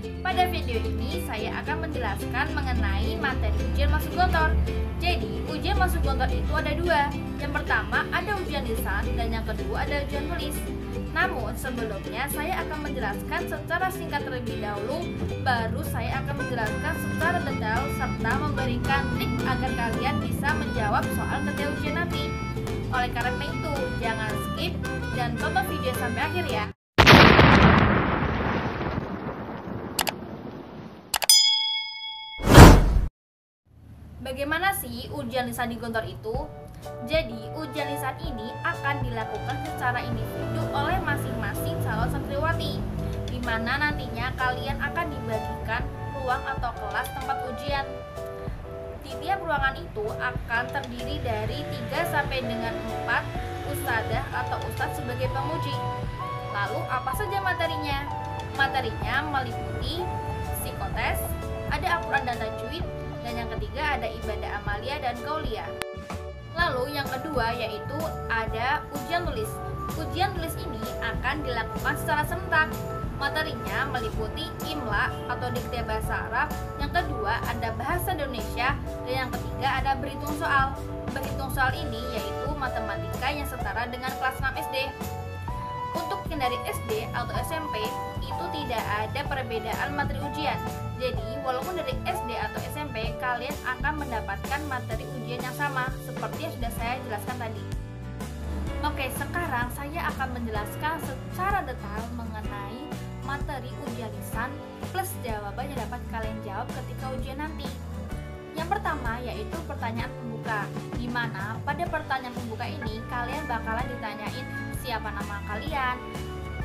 Pada video ini saya akan menjelaskan mengenai materi ujian masuk gontor. Jadi ujian masuk gontor itu ada dua. Yang pertama ada ujian lisan dan yang kedua ada ujian tulis. Namun sebelumnya saya akan menjelaskan secara singkat terlebih dahulu, baru saya akan menjelaskan secara detail serta memberikan trik agar kalian bisa menjawab soal ketika ujian nanti. Oleh karena itu jangan skip dan tonton video sampai akhir ya. Bagaimana sih ujian lisan di gontor itu? Jadi, ujian lisan ini akan dilakukan secara individu oleh masing-masing calon santriwati, di mana nantinya kalian akan dibagikan ruang atau kelas tempat ujian. Di tiap ruangan itu akan terdiri dari 3 sampai dengan 4 ustadzah atau ustadz sebagai penguji. Lalu apa saja materinya? Materinya meliputi psikotes, ada Al-Quran dan tajwid, dan yang ketiga ada ibadah amalia dan qauliyah. Lalu yang kedua yaitu ada ujian tulis. Ujian tulis ini akan dilakukan secara serentak. Materinya meliputi imla atau dikte bahasa Arab, yang kedua ada bahasa Indonesia, dan yang ketiga ada berhitung soal. Berhitung soal ini yaitu matematika yang setara dengan kelas 6 SD. Untuk yang dari SD atau SMP itu tidak ada perbedaan materi ujian. Jadi walaupun dari SD atau SMP kalian akan mendapatkan materi ujian yang sama seperti yang sudah saya jelaskan tadi. Oke, sekarang saya akan menjelaskan secara detail mengenai materi ujian lisan plus jawaban yang dapat kalian jawab ketika ujian nanti. Yang pertama yaitu pertanyaan pembuka, di mana pada pertanyaan pembuka ini kalian bakalan ditanyain siapa nama kalian,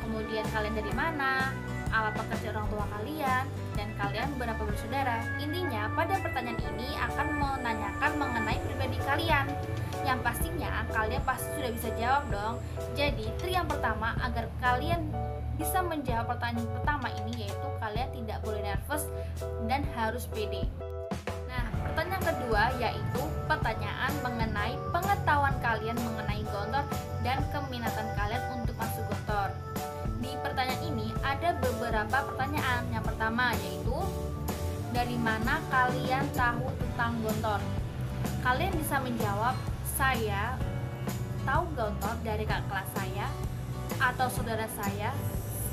kemudian kalian dari mana, apa pekerjaan orang tua kalian, dan kalian berapa bersaudara. Intinya pada pertanyaan ini akan menanyakan mengenai pribadi kalian, yang pastinya kalian pasti sudah bisa jawab dong. Jadi trik yang pertama agar kalian bisa menjawab pertanyaan pertama ini yaitu kalian tidak boleh nervous dan harus pede. Nah, pertanyaan kedua yaitu pertanyaan mengenai pengetahuan kalian mengenai gontor dan keminatan kalian untuk masuk gontor. Di pertanyaan ini ada beberapa pertanyaan. Yang pertama yaitu dari mana kalian tahu tentang gontor? Kalian bisa menjawab saya tahu gontor dari kakak kelas saya atau saudara saya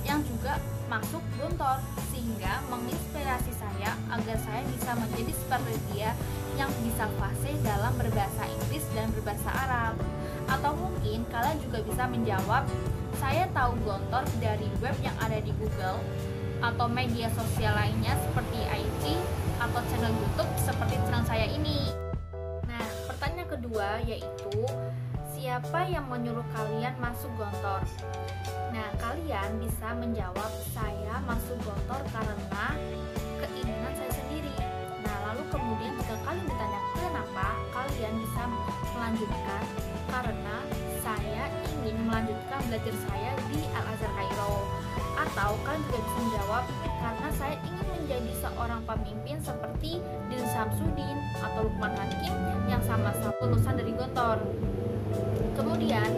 yang juga masuk gontor, sehingga menginspirasi saya agar saya bisa menjadi seperti dia yang bisa fasih dalam berbahasa Inggris dan berbahasa Arab. Atau mungkin kalian juga bisa menjawab saya tahu gontor dari web yang ada di Google atau media sosial lainnya seperti IG atau channel YouTube seperti channel saya ini. Nah, pertanyaan kedua yaitu siapa yang menyuruh kalian masuk gontor? Nah, kalian bisa menjawab saya masuk gontor karena keinginan saya sendiri. Nah, lalu kemudian jika kalian ditanya kenapa, kalian bisa melanjutkan karena saya ingin melanjutkan belajar saya di Al-Azhar Kairo. Atau kalian juga bisa menjawab karena saya ingin menjadi seorang pemimpin seperti Din Samsudin atau Lukman Hakim yang sama-sama lulusan dari gontor. Kemudian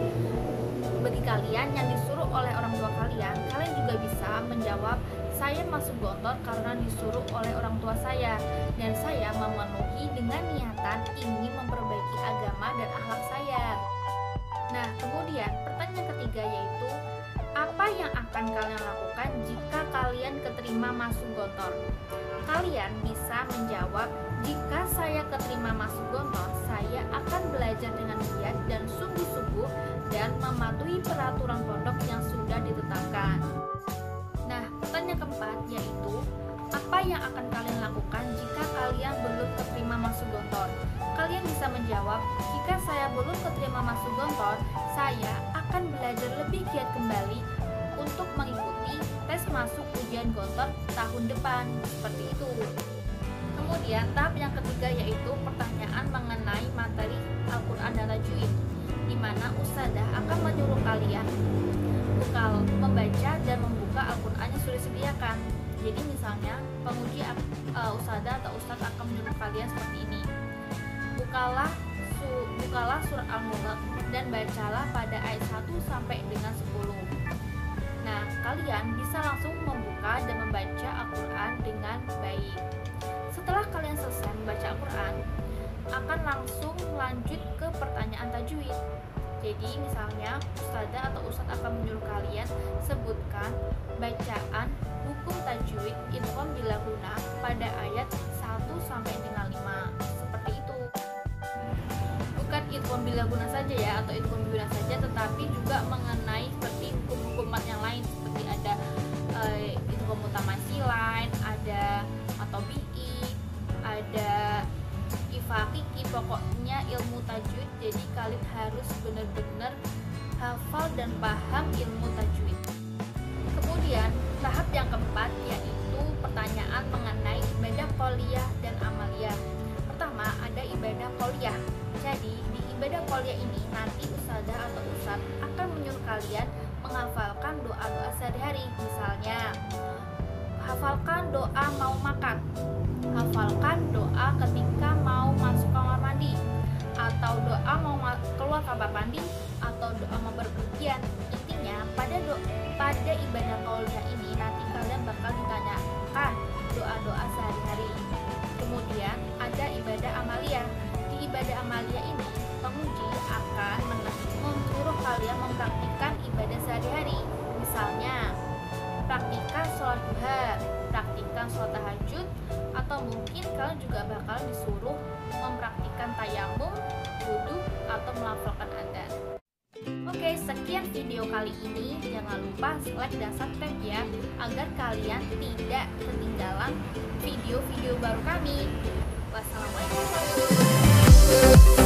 bagi kalian yang disuruh oleh orang tua kalian, kalian juga bisa menjawab saya masuk gontor karena disuruh oleh orang tua saya dan saya memenuhi dengan niatan ingin memperbaiki agama dan akhlak saya. Nah, kemudian pertanyaan ketiga yaitu apa yang akan kalian lakukan jika kalian keterima masuk gontor? Kalian bisa menjawab jika saya keterima masuk gontor, saya akan belajar dengan giat dan sungguh-sungguh dan mematuhi peraturan pondok yang sudah ditetapkan. Nah, pertanyaan keempat yaitu apa yang akan kalian lakukan jika kalian belum keterima masuk gontor? Kalian bisa menjawab jika saya belum keterima masuk gontor, saya akan belajar lebih giat kembali untuk mengikuti tes masuk ujian gontor tahun depan, seperti itu. Kemudian tahap yang ketiga yaitu pertanyaan mengenai materi Al-Quran dan tajwid, di mana ustadzah akan menyuruh kalian membaca dan membuka Al-Quran yang sudah disediakan. Jadi misalnya penguji ustadzah atau ustadz akan menyuruh kalian seperti ini. Bukalah surat Al-Mulk dan bacalah pada ayat 1 sampai dengan 10. Nah, kalian bisa langsung membuka dan membaca Al-Quran dengan baik. Setelah kalian selesai membaca Al-Quran, akan langsung lanjut ke pertanyaan tajwid. Jadi misalnya Ustazah atau Ustadz akan menyuruh kalian sebutkan bacaan hukum tajwid idgham bila guna pada ayat 1 sampai dengan 5. Seperti itu. Bukan idgham bila guna saja ya, atau idgham bila guna saja, tetapi juga mengenai seperti hukum-hukuman yang lain, seperti ada idgham utama silain, ada atau bi'i, ada hakiki, pokoknya ilmu tajwid. Jadi kalian harus benar-benar hafal dan paham ilmu tajwid. Kemudian tahap yang keempat yaitu pertanyaan mengenai ibadah qauliyah dan amaliyah. Pertama ada ibadah qauliyah. Jadi di ibadah qauliyah ini nanti ustazah atau ustadz akan menyuruh kalian menghafalkan doa-doa sehari-hari. Misalnya hafalkan doa mau makan, hafalkan doa ketika mau masuk kamar mandi, atau doa mau keluar kamar mandi, atau doa mau berpergian. Intinya pada ibadah qauliyah ini nanti kalian bakal ditanyakan doa-doa sehari-hari. Kemudian ada ibadah amaliyah. Di ibadah amaliyah ini penguji akan menyuruh kalian mempraktikkan ibadah sehari-hari. Misalnya praktikkan sholat duha, praktikkan sholat tahajud, atau mungkin kalian juga bakal disuruh mempraktikkan tayamum, wudhu, atau melafalkan adzan. Oke, sekian video kali ini. Jangan lupa like dan subscribe ya, agar kalian tidak ketinggalan video-video baru kami. Wassalamualaikum.